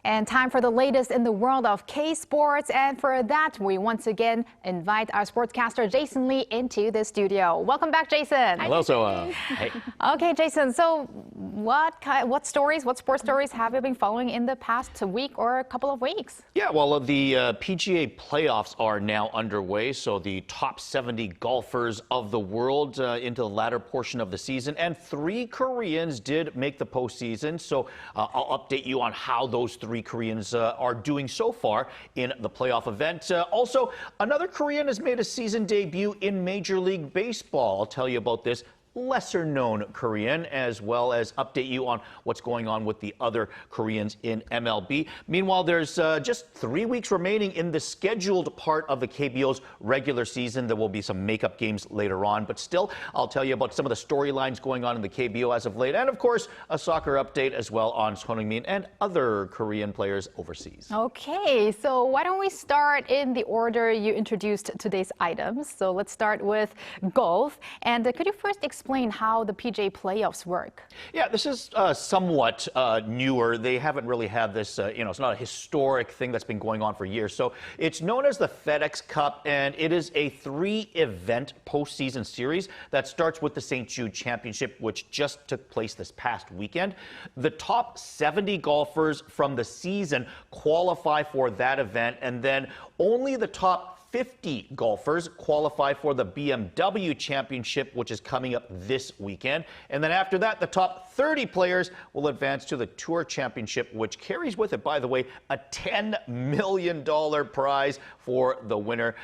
And time for the latest in the world of K-Sports. And for that, we once again invite our sportscaster Jason Lee into the studio. Welcome back, Jason. Hello, hey. Okay, Jason, so what sports stories have you been following in the past week or a couple of weeks? Yeah, well, the PGA playoffs are now underway, so the top 70 golfers of the world into the latter portion of the season, and 3 Koreans did make the postseason, so I'll update you on how those 3 Koreans are doing so far in the playoff event. Also, another Korean has made a season debut in Major League Baseball. I'll tell you about this lesser-known Korean, as well as update you on what's going on with the other Koreans in MLB. Meanwhile, there's just 3 weeks remaining in the scheduled part of the KBO's regular season. There will be some makeup games later on, but still, I'll tell you about some of the storylines going on in the KBO as of late, and of course, a soccer update as well on Son Heung-min and other Korean players overseas. Okay, so why don't we start in the order you introduced today's items. So let's start with golf, and could you first explain how the PGA playoffs work? Yeah, this is somewhat newer. They haven't really had this, it's not a historic thing that's been going on for years. So it's known as the FedEx Cup, and it is a 3-event postseason series that starts with the St. Jude Championship, which just took place this past weekend. The top 70 golfers from the season qualify for that event, and then only the top 50 golfers qualify for the BMW Championship, which is coming up this weekend. And then after that, the top 30 players will advance to the Tour Championship, which carries with it, by the way, a $10 million prize for the winner.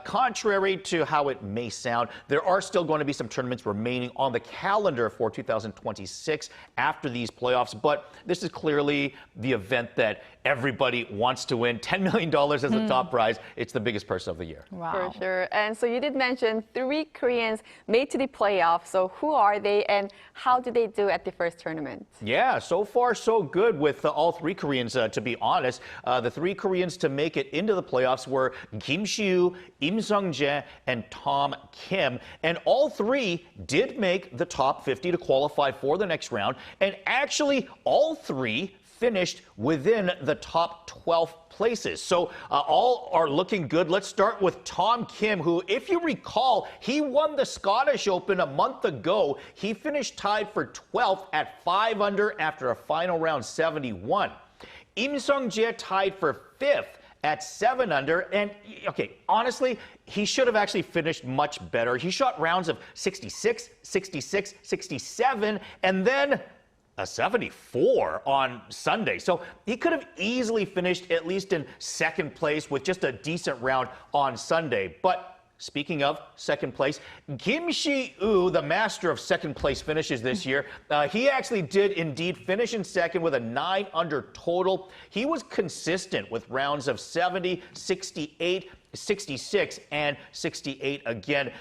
Contrary to how it may sound, there are still going to be some tournaments remaining on the calendar for 2026 after these playoffs, but this is clearly the event that everybody wants to win. $10 million as the top prize. It's the biggest purse of the year. Wow. For sure. And so you did mention 3 Koreans made to the playoffs. So who are they and how did they do at the first tournament? Yeah, so far so good with all 3 Koreans, to be honest. The 3 Koreans to make it into the playoffs were Kim Si-woo, Im Sung-jae, and Tom Kim. And all 3 did make the top 50 to qualify for the next round. And actually, all 3 finished within the top 12 places. So all are looking good. Let's start with Tom Kim, who, if you recall, he won the Scottish Open a month ago. He finished tied for 12th at 5 under after a final round 71. Im Sung-jae tied for 5th at 7 under. And, okay, honestly, he should have actually finished much better. He shot rounds of 66, 66, 67, and then a 74 on Sunday. So he could have easily finished at least in 2nd place with just a decent round on Sunday. But speaking of 2nd place, Kim Si-woo, the master of 2nd place finishes this year, he actually did indeed finish in 2nd with a 9 under total. He was consistent with rounds of 70, 68, 66 and 68 again.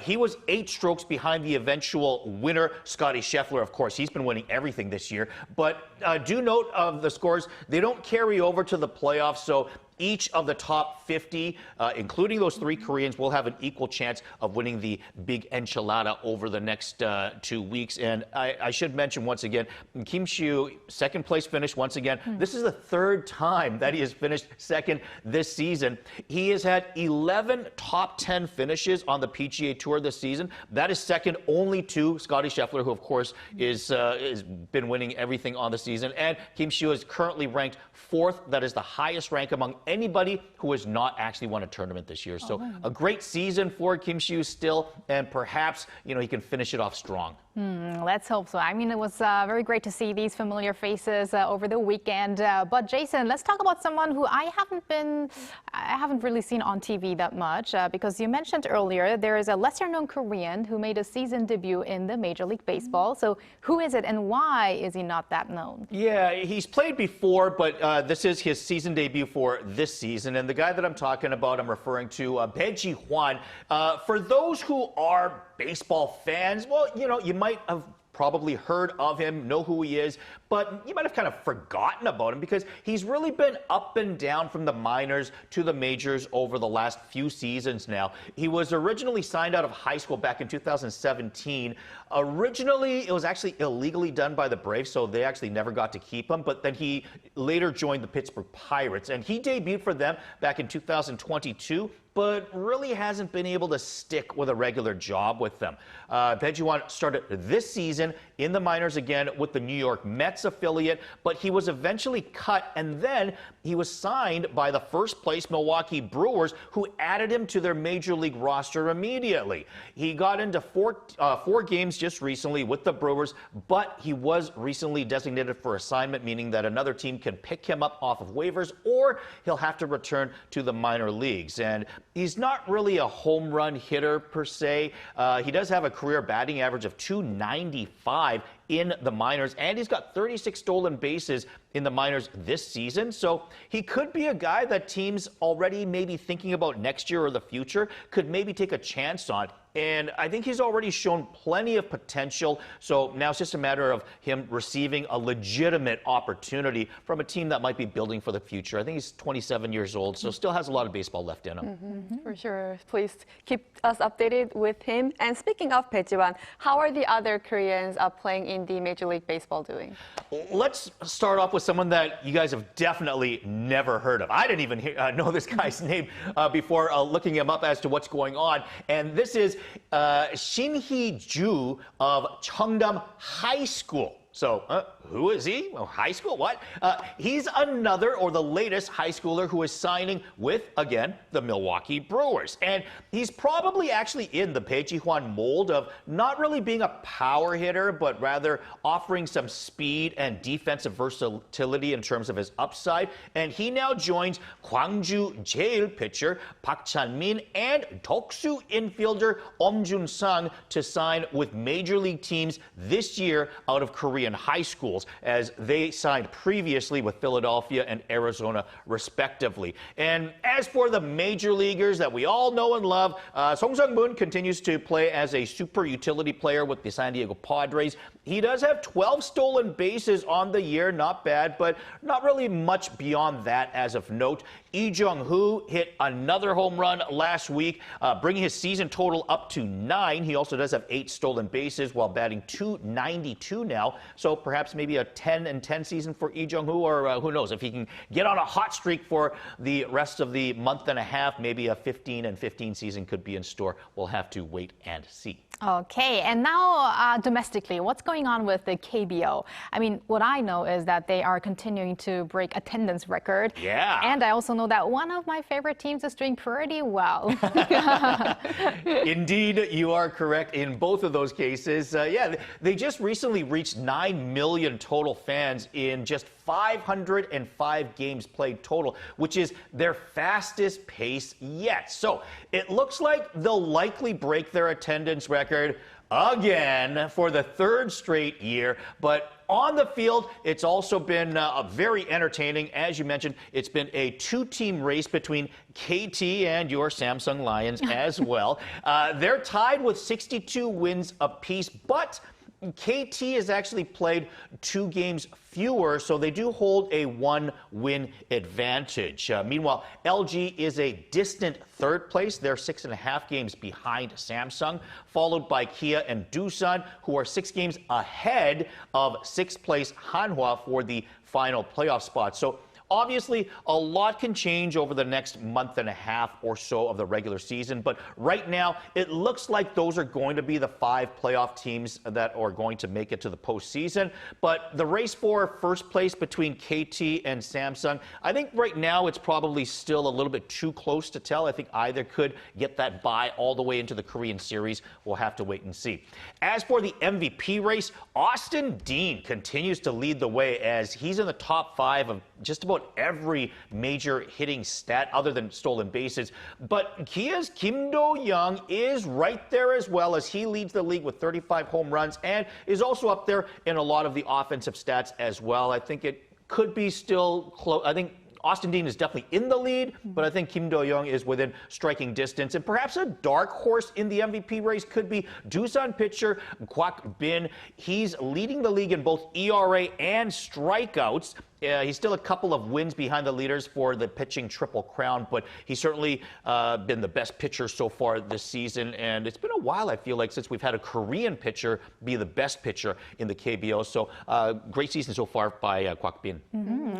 He was 8 strokes behind the eventual winner, Scottie Scheffler. Of course, he's been winning everything this year. But do note of the scores, they don't carry over to the playoffs. So each of the top 50, including those 3 Koreans, will have an equal chance of winning the big enchilada over the next 2 weeks. And I should mention once again, Kim Si-woo, 2nd place finish once again. This is the 3rd time that he has finished 2nd this season. He has had 11 top 10 finishes on the PGA Tour this season. That is second only to Scottie Scheffler, who of course is been winning everything on the season. And Kim Si-woo is currently ranked 4th. That is the highest rank among anybody who has not actually won a tournament this year. So a great season for Kim Si-woo still, and perhaps, he can finish it off strong. Let's hope so. I mean, it was very great to see these familiar faces over the weekend. But Jason, let's talk about someone who I haven't really seen on TV that much, because you mentioned earlier there is a lesser-known Korean who made a season debut in the Major League Baseball. So who is it and why is he not that known? Yeah, he's played before, but this is his season debut for this season. And the guy that I'm talking about, I'm referring to Bae Ji-hwan. For those who are baseball fans, well, you might have probably heard of him, know who he is, but you might have kind of forgotten about him because he's really been up and down from the minors to the majors over the last few seasons now. He was originally signed out of high school back in 2017 Originally, it was actually illegally done by the Braves, so they actually never got to keep him. But then he later joined the Pittsburgh Pirates, and he debuted for them back in 2022. But really hasn't been able to stick with a regular job with them. Bae-ji-won started this season in the minors again with the New York Mets affiliate, but he was eventually cut, and then he was signed by the first-place Milwaukee Brewers, who added him to their major league roster immediately. He got into four games just recently with the Brewers, but he was recently designated for assignment, meaning that another team can pick him up off of waivers, or he'll have to return to the minor leagues. And he's not really a home run hitter per se. He does have a career batting average of .295 in the minors, and he's got 36 stolen bases in the minors this season. So he could be a guy that teams already maybe thinking about next year or the future could maybe take a chance on. And I think he's already shown plenty of potential. So now it's just a matter of him receiving a legitimate opportunity from a team that might be building for the future. I think he's 27 years old, so still has a lot of baseball left in him. For sure. Please keep us updated with him. And speaking of Bae-ji-won, how are the other Koreans playing in the Major League Baseball doing? Let's start off with someone that you guys have definitely never heard of. I didn't even know this guy's name before looking him up as to what's going on. And this is Shin Hee-ju of Cheongdam High School. So who is he? Well, high school, what? He's another, or the latest, high schooler who is signing with, again, the Milwaukee Brewers. And he's probably actually in the Bae-ji-won mold of not really being a power hitter, but rather offering some speed and defensive versatility in terms of his upside. And he now joins Gwangju Jail pitcher Park Chan-min and Doksu infielder Jun-sung to sign with major league teams this year out of Korean high schools, as they signed previously with Philadelphia and Arizona, respectively. And as for the major leaguers that we all know and love, Son Heung-min continues to play as a super utility player with the San Diego Padres. He does have 12 stolen bases on the year, not bad, but not really much beyond that as of note. Lee Jung-hoo hit another home run last week, bringing his season total up to 9. He also does have 8 stolen bases while batting .292 now. So perhaps maybe a 10-10 season for Lee Jung-hoo, or who knows, if he can get on a hot streak for the rest of the month and a half, maybe a 15-15 season could be in store. We'll have to wait and see. Okay, and now domestically, what's going on with the KBO? I mean, what I know is that they are continuing to break attendance record. Yeah. And I also know that one of my favorite teams is doing pretty well. Indeed, you are correct in both of those cases. Yeah, they just recently reached 9 million total fans in just 505 games played total, which is their fastest pace yet. So it looks like they'll likely break their attendance record again for the 3rd straight year. But on the field, it's also been very entertaining. As you mentioned, it's been a 2-team race between KT and your Samsung Lions as well. They're tied with 62 wins apiece, but KT has actually played 2 games fewer, so they do hold a 1-win advantage. Meanwhile, LG is a distant 3rd place. They're 6.5 games behind Samsung, followed by Kia and Doosan, who are 6 games ahead of 6th place Hanwha for the final playoff spot. So obviously, a lot can change over the next month and a half or so of the regular season, but right now, it looks like those are going to be the 5 playoff teams that are going to make it to the postseason. But the race for 1st place between KT and Samsung, I think right now it's probably still a little bit too close to tell. I think either could get that bye all the way into the Korean series. We'll have to wait and see. As for the MVP race, Austin Dean continues to lead the way as he's in the top 5 of just about every major hitting stat other than stolen bases. But Kia's Kim Do-young is right there as well, as he leads the league with 35 home runs and is also up there in a lot of the offensive stats as well. I think it could be still close. I think Austin Dean is definitely in the lead, but I think Kim Do-young is within striking distance. And perhaps a dark horse in the MVP race could be Doosan pitcher Kwak Bin. He's leading the league in both ERA and strikeouts. He's still a couple of wins behind the leaders for the pitching Triple Crown, but he's certainly been the best pitcher so far this season. And it's been a while, I feel like, since we've had a Korean pitcher be the best pitcher in the KBO. So great season so far by Kwak Bin.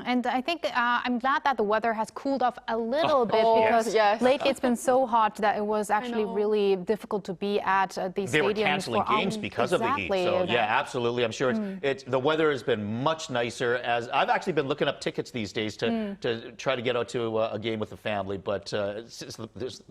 And I think I'm glad that the weather has cooled off a little bit because yes. lately it's been so hot that it was actually really difficult to be at these They stadiums. were canceling games because of the heat. So yeah, absolutely. I'm sure the weather has been much nicer. As I've actually been looking up tickets these days to try to get out to a game with the family, but since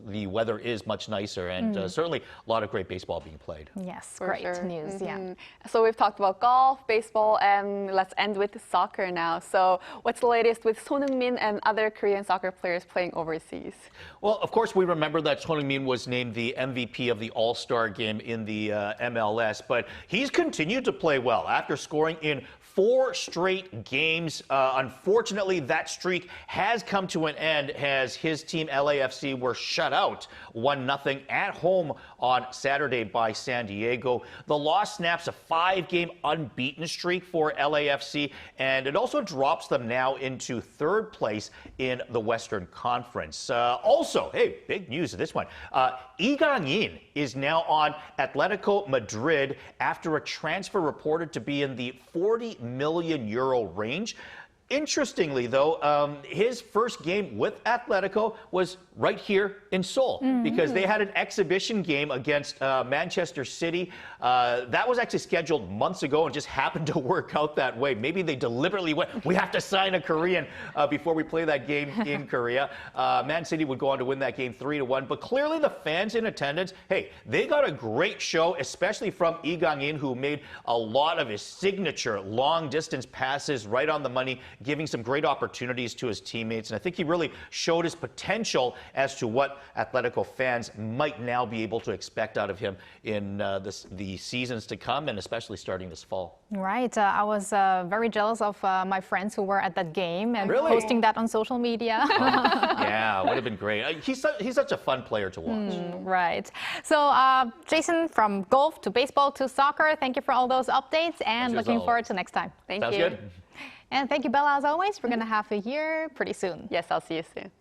the weather is much nicer and certainly a lot of great baseball being played. Yes, For great sure. news. Yeah. So we've talked about golf, baseball, and let's end with soccer now. So what's the latest with Son Heung-min and other Korean soccer players playing overseas? Well, of course, we remember that Son Heung-min was named the MVP of the All-Star game in the MLS, but he's continued to play well after scoring in 4 straight games. Unfortunately, that streak has come to an end as his team LAFC were shut out 1-0 at home on Saturday by San Diego. The loss snaps a 5-game unbeaten streak for LAFC, and it also drops them now into 3rd place in the Western Conference. Also, hey, big news this one. Lee Gang-in is now on Atletico Madrid after a transfer reported to be in the 40 million euro range. Interestingly, though, his first game with Atletico was right here in Seoul because they had an exhibition game against Manchester City. That was actually scheduled months ago and just happened to work out that way. Maybe they deliberately went, we have to sign a Korean before we play that game in Korea. Man City would go on to win that game 3-1. But clearly the fans in attendance, hey, they got a great show, especially from Lee Gang-in, who made a lot of his signature long-distance passes right on the money, giving some great opportunities to his teammates. And I think he really showed his potential as to what Atletico fans might now be able to expect out of him in the seasons to come, and especially starting this fall. Right. I was very jealous of my friends who were at that game and Really? posting that on social media. Yeah, would have been great. He's such a fun player to watch. Right. So, Jason, from golf to baseball to soccer, thank you for all those updates and Pleasure as looking always. forward to next time. Thank Sounds you. good. And thank you, Bella, as always. We're going to have you here pretty soon. Yes, I'll see you soon.